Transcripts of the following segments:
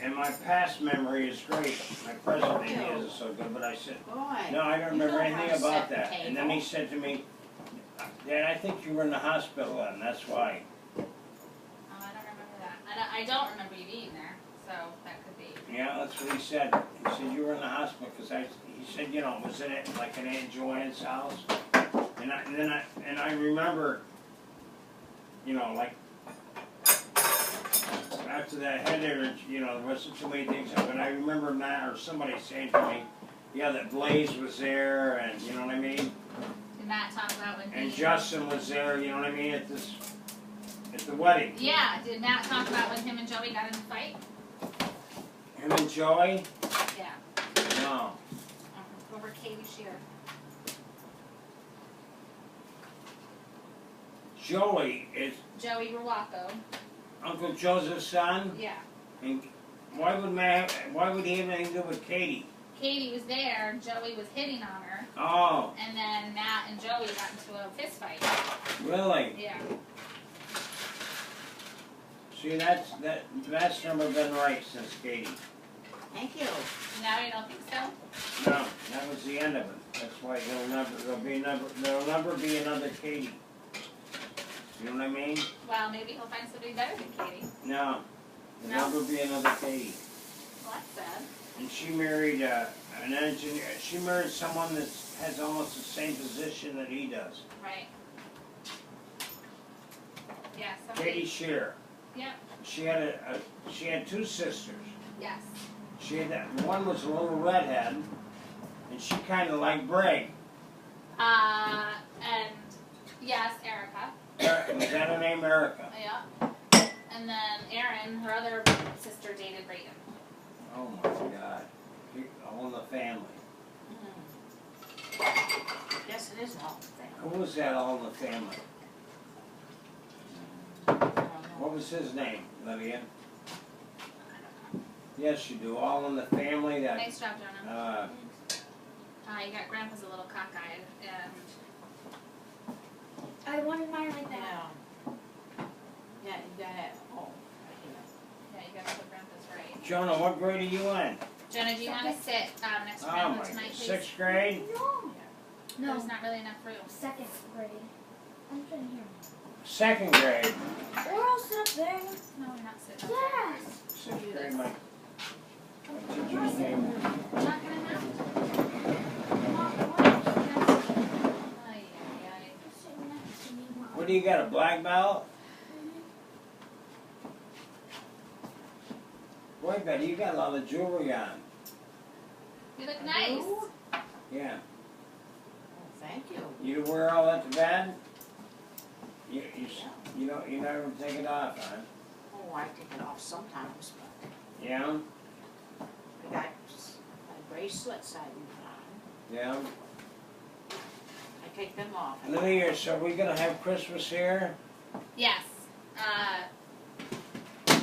And my past memory is great. My present maybe isn't so good, but I said, no, I don't remember anything about that. And then he said to me, Dad, I think you were in the hospital and that's why. Oh, I don't remember that. I don't remember you being there, so that could be. Yeah, that's what he said. He said you were in the hospital because he said, you know, was it like an Aunt Joanne's house? And I remember, you know, like after that head there, you know, there wasn't too many things, but I remember Matt or somebody saying to me, yeah, that Blaze was there, and you know what I mean? Did Matt talk about when And Justin was there, you know what I mean, at the wedding. Yeah, did Matt talk about when him and Joey got in a fight? Him and Joey? Yeah. No. Over Katie Shear. Joey is Joey Ruaco. Uncle Joseph's son? Yeah. And why would he have anything to do with Katie? Katie was there, Joey was hitting on her, Oh, and then Matt and Joey got into a fist fight. really? Yeah. See, that's never been right since Katie. Thank you. Now you don't think so? No, that was the end of it. That's why there'll never be another Katie. You know what I mean? Well, maybe he'll find somebody better than Katie. No, there'll never be another Katie. Well, that's sad. And she married an engineer. She married someone that has almost the same position that he does. Right. Yeah, somebody. Katie Shear. Yep. She had two sisters. Yes. She had one was a little redhead, and she kind of liked Brig. And yes, Erica. Was that her name, Erica? Yeah. And then Erin, her other sister, dated Brayden. Oh my God. All in the family. Yes, it is all the thing. Who was that all in the family? What was his name, Lydia? Yes, you do. All in the family. That. Nice job, Jonah. You got Grandpa's a little cockeyed, and I wanted mine like that. Yeah. Yeah, you got it. Oh, yeah, you gotta put Grandpa's right. Jonah, what grade are you in? Jonah, do you want to sit next to Oh Grandpa my tonight, God. please? 6th grade? No. There's not really enough room. Second grade. I'm sitting here. 2nd grade. Or I'll sit up there. No, we're not sitting. Yes. 6th grade, my teacher's name. We're not gonna have to. Ay, ay, ay. What do you got, a black belt? Boy, Betty, you got a lot of jewelry on. You look nice. Yeah. Oh, thank you. You wear all that to bed? You never take it off, huh? Oh, I take it off sometimes, but Yeah? I got my bracelets I do on. Yeah? I take them off. Lydia, so are we gonna have Christmas here? Yes.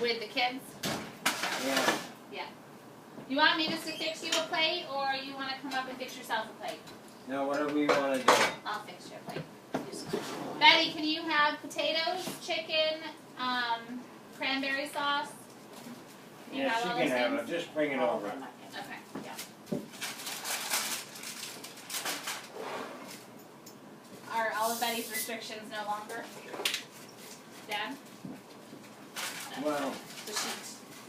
With the kids. Yeah. You want me to fix you a plate, or you want to come up and fix yourself a plate? No, whatever you wanna do. I'll fix you a plate. Betty, can you have potatoes, chicken, cranberry sauce? You Yeah, have she all can those have things? it. Just bring it over. Okay. Yeah. Are all of Betty's restrictions no longer? Dad? Well,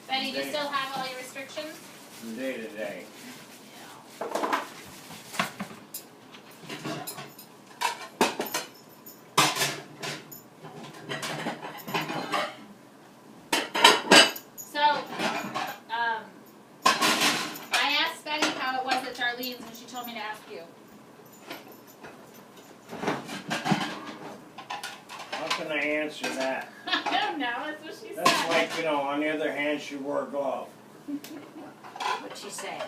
Betty, do you still have all your restrictions? from day to day. So, I asked Betty how it was at Darlene's, and she told me to ask you. How can I answer that? I don't know, that's what she That's said. like, on the other hand, she wore a glove. What'd she say?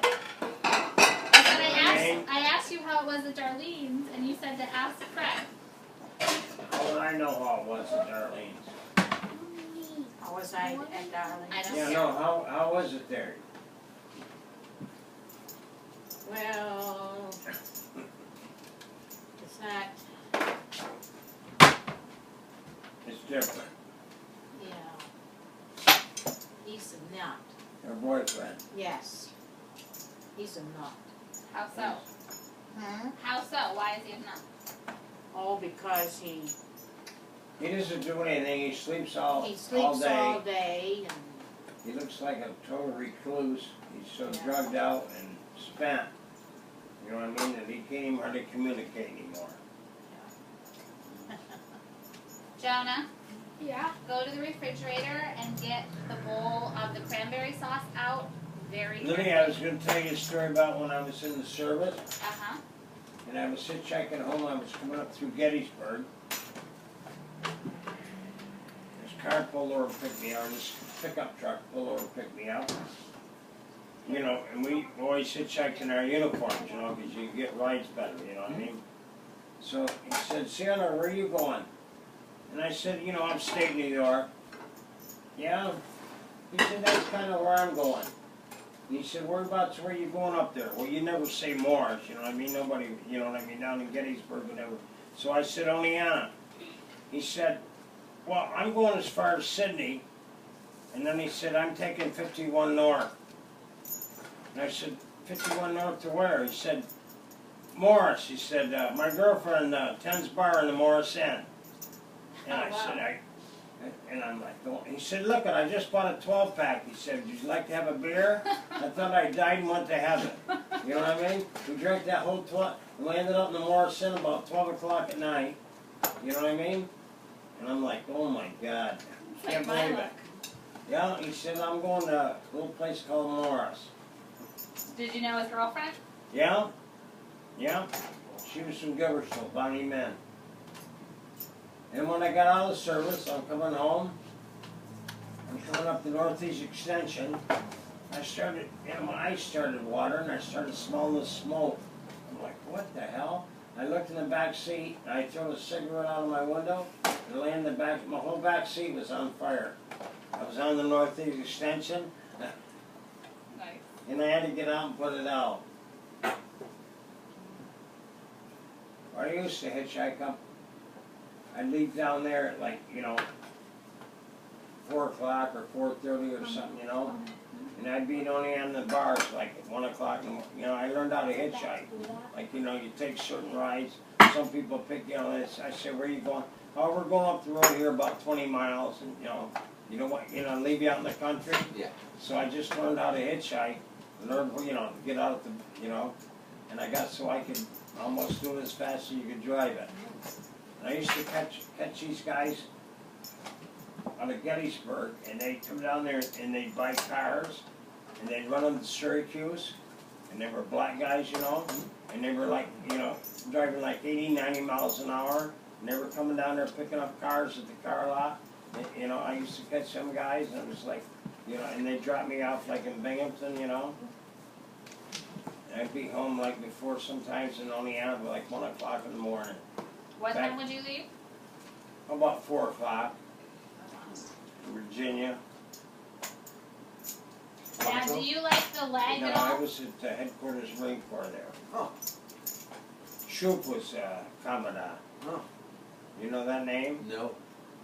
I asked you how it was at Darlene's, and you said to ask Fred. Oh, I know how it was at Darlene's. How was I at Darling? I don't Yeah, no, how was it there? Well, it's not, It's different. you know, east and not. Her boyfriend. Yes. He's a nut. How so? How so? Why is he a nut? Oh, because he doesn't do anything, he sleeps all sleeps day. all day and He looks like a total recluse. He's so Yeah. drugged out and spent. You know what I mean? That he can't even hardly communicate anymore. Jonah, Yeah. go to the refrigerator and get the bowl of the cranberry sauce out very Lily, I was going to tell you a story about when I was in the service, Uh-huh. and I was hitchhiking home. I was coming up through Gettysburg. This car pulled over and picked me up. This pickup truck pulled over and picked me up. You know, and we always hitchhiked in our uniforms, you know, because you get rides better, you know what I mean? So he said, Sienna, where are you going? And I said, you know, upstate New York. Yeah. He said, that's kind of where I'm going. And he said, whereabouts, where are you going up there? Well, you never say Morris, you know what I mean? Nobody, you know what I mean, down in Gettysburg, whatever. So I said, Oleana. He said, well, I'm going as far as Sydney. And then he said, I'm taking 51 North. And I said, 51 North to where? He said, Morris. He said, my girlfriend tends bar in the Morris Inn. And I said, and I'm like, oh. He said, look, I just bought a 12-pack. He said, would you like to have a beer? I thought I died and went to heaven. You know what I mean? We drank that whole 12, and we ended up in the Morris Inn about 12 o'clock at night. You know what I mean? And I'm like, oh my God. Can't believe it. Yeah, he said, I'm going to a little place called Morris. Did you know his girlfriend? Yeah? Yeah. She was from Giversville, Bonnie Men. And when I got out of the service, I'm coming home. I'm coming up the Northeast Extension. I started, you know, my eyes started watering. I started smelling the smoke. I'm like, what the hell? I looked in the back seat, and I threw a cigarette out of my window, and lay in the back. My whole back seat was on fire. I was on the Northeast Extension, Nice. and I had to get out and put it out. I used to hitchhike up. I'd leave down there at like, you know, 4 o'clock or 4:30 or something, you know. And I'd be only on the bars like at 1 o'clock in the morning. You know, I learned how to hitchhike. Like, you know, you take certain rides. Some people pick you on this. I say, where are you going? Oh, we're going up the road here about 20 miles. And, you know what, leave you out in the country. Yeah. So I just learned how to hitchhike. Learned, you know, to get out of the, you know. And I got so I could almost do it as fast as you could drive it. And I used to catch these guys out of Gettysburg, and they'd come down there and they'd buy cars, and they'd run them to Syracuse, and they were black guys, you know, and they were like, you know, driving like 80, 90 miles an hour, and they were coming down there picking up cars at the car lot. And, you know, I used to catch some guys, and it was like, you know, and they'd drop me off like in Binghamton, you know. And I'd be home like before sometimes in Oleana, like 1 o'clock in the morning. What time would you leave? About 4 o'clock, Virginia. Now, do you like the leg No, at all? I was at the headquarters Marine Corps there. Oh. Shoup was Commandant. Oh. You know that name? No.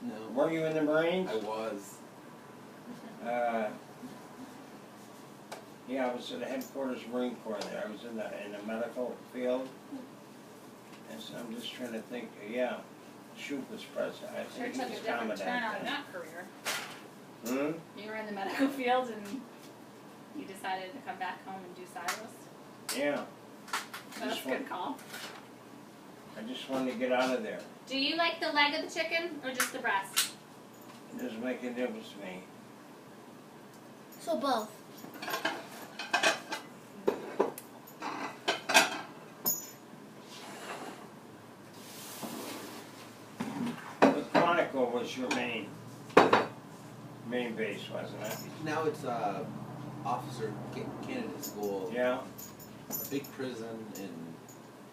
No. Were you in the Marines? I was. Yeah, I was at the headquarters Marine Corps there. I was in the medical field. And so I'm just trying to think, yeah, Shoup was president. I Sure think took he a was different Commandant turn on then. that career. Hmm? You were in the medical field and you decided to come back home and do Cyrus. Yeah. That's Just a good call. I just wanted to get out of there. Do you like the leg of the chicken or just the breast? It doesn't make a difference to me. So both. But Quantico was your main base, wasn't it? Now it's officer candidate school. Yeah. A big prison in.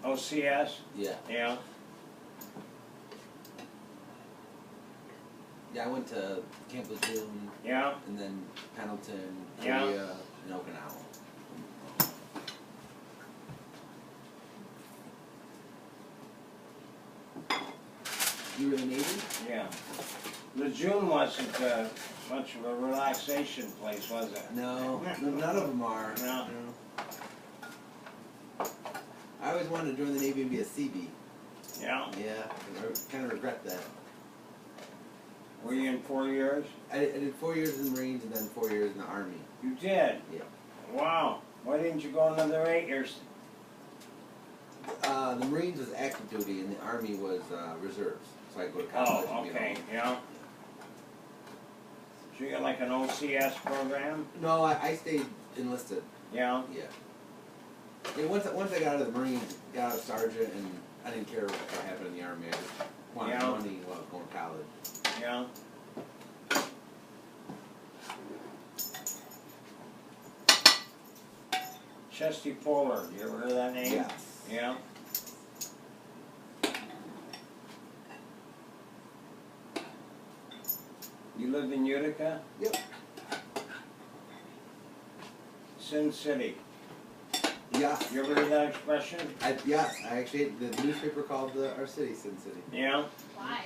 OCS? Yeah. Yeah. Yeah, I went to Camp Lejeune Yeah. and then Pendleton, Yeah. Korea, and Okinawa. You were in the Navy? Yeah. Lejeune wasn't much of a relaxation place, was it? No, none of them are. No. I always wanted to join the Navy and be a CB. Yeah. Yeah, I kind of regret that. Were you in 4 years? I did 4 years in the Marines and then 4 years in the Army. You did? Yeah. Wow. Why didn't you go another 8 years? The Marines was active duty and the Army was reserves. So I go to college Oh, and get okay, home. yeah. So you got like an OCS program? No, I stayed enlisted. Yeah. Yeah. Yeah, once I got out of the Marines, got out of sergeant, and I didn't care what happened in the Army. I just wanted Yeah. money while I was going to college. Yeah. Chesty Fuller, you ever heard of that name? Yes. Yeah. You lived in Utica? Yep. Sin City. Yes. You ever heard that expression? Yes, I actually, the newspaper called our city Sin City. Yeah. Why?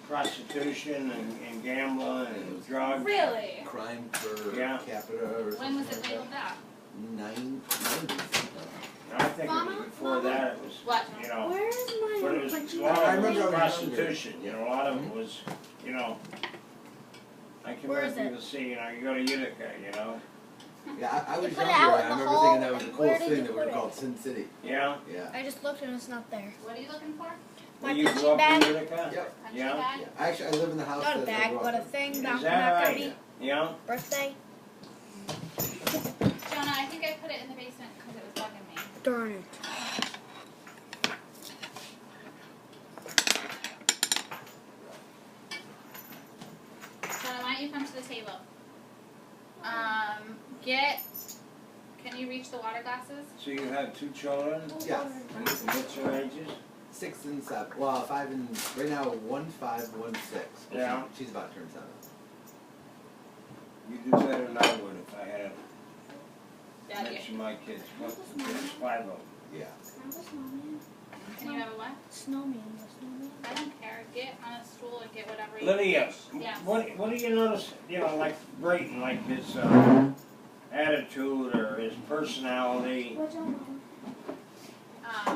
Prostitution and gambling and drugs. Really? Crime per Yeah. capita or something When was it like labeled that? 90s. I think it was Mama, before Mama? that, it was, What? you know, Where is my but it was, a bungee? lot I of it remember was I was prostitution, you know, a lot of it was, you know, I can Where let is it? people see, you know, you go to Utica, you know, Yeah, I was put it younger. out I in the remember hall, thinking that was the and where coolest did thing you that we put were it? called Sin City. yeah. Yeah. I just looked and it's not there. What are you looking for? My Well, you grew punching up bag. in Utica? Yep. Country Yeah. bag? Yeah. Actually, I live in the house Not a that I bag, grew but up a in. thing. Is Not that gonna be right? Yeah? birthday. Jonah, I think I put it in the basement because it was bugging me. Darn it. Jonah, why don't you come to the table? Can you reach the water glasses? So you have 2 children, Yes. and what's their ages? 6 and 7. Well, 5 and right now 1, 5, 1, 6. But Yeah. She's about to turn 7. You do better than I would if I had to Yeah. mention my kids, what, there's 5 of them. Yeah. Can I have a snowman? Can you have a what? Snowman. A snowman. I don't care. Get on a stool and get whatever you Lydia, Yes. what do you notice, you know, like Brayton, like his attitude or his personality? Watch out, Mom.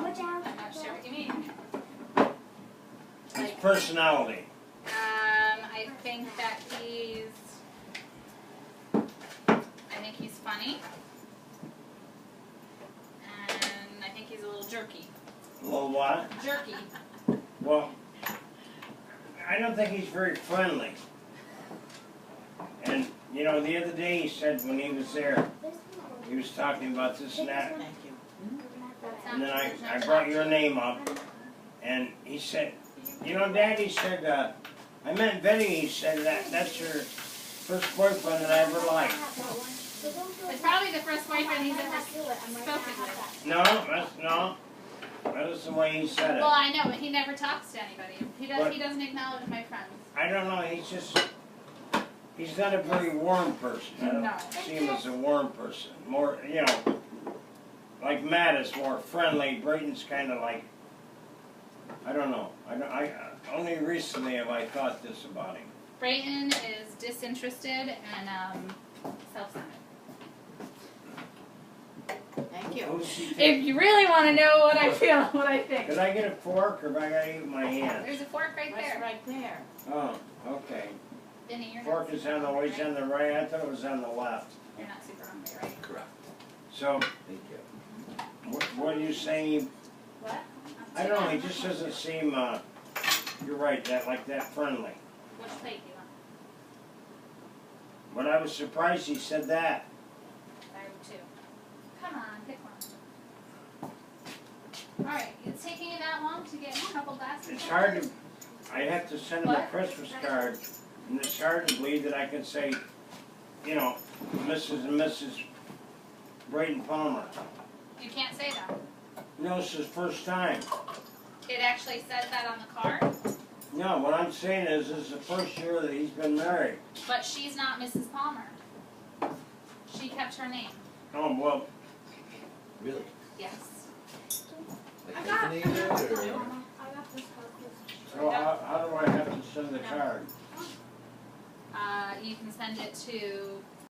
Watch out. I'm not sure what you mean. His personality. I think that I think he's funny. And I think he's a little jerky. A little what? Jerky. Well, I don't think he's very friendly. And, you know, the other day he said when he was there, he was talking about this and that, Thank you. and then I brought your name up, and he said, you know, Dad, he said, I met Betty, he said, that's your first boyfriend that I ever liked. It's probably the first boyfriend he's ever spoken with. No, that was the way he said Well, it. I know, but he never talks to anybody. He doesn't acknowledge my friends. I don't know, he's not a very warm person. I No. don't see him as a warm person. More, you know, like Matt is more friendly. Brayton's kind of like, I don't know. I only recently have I thought this about him. Brayton is disinterested and self-centered. Thank you. Who's he If take? you really want to know what I feel, what I think. Could I get a fork or do I gotta eat with my hands? There's a fork right That's there. right there. Oh, okay. Vinny, you're Fork not is super on the, hungry, always on the right. I thought it was on the left. You're not super hungry, right? Correct. So, Thank you. what are you saying? What? I don't know. He just doesn't seem. You're right. That friendly. Which plate do you want? But I was surprised he said that. I would too. Come on, pick one. Alright, it's taking you that long to get a couple glasses? It's hard to. I have to send him a What? Christmas card, and it's hard to believe that I can say, you know, Mrs. and Mrs. Braden Palmer. You can't say that. No, this is first time. It actually says that on the card, No, what I'm saying is, this is the first year that he's been married. but she's not Mrs. Palmer. She kept her name. Oh, well, Really? Yes. Like I got- Anthony did, or? I got this So how do I have to send the card? You can send it to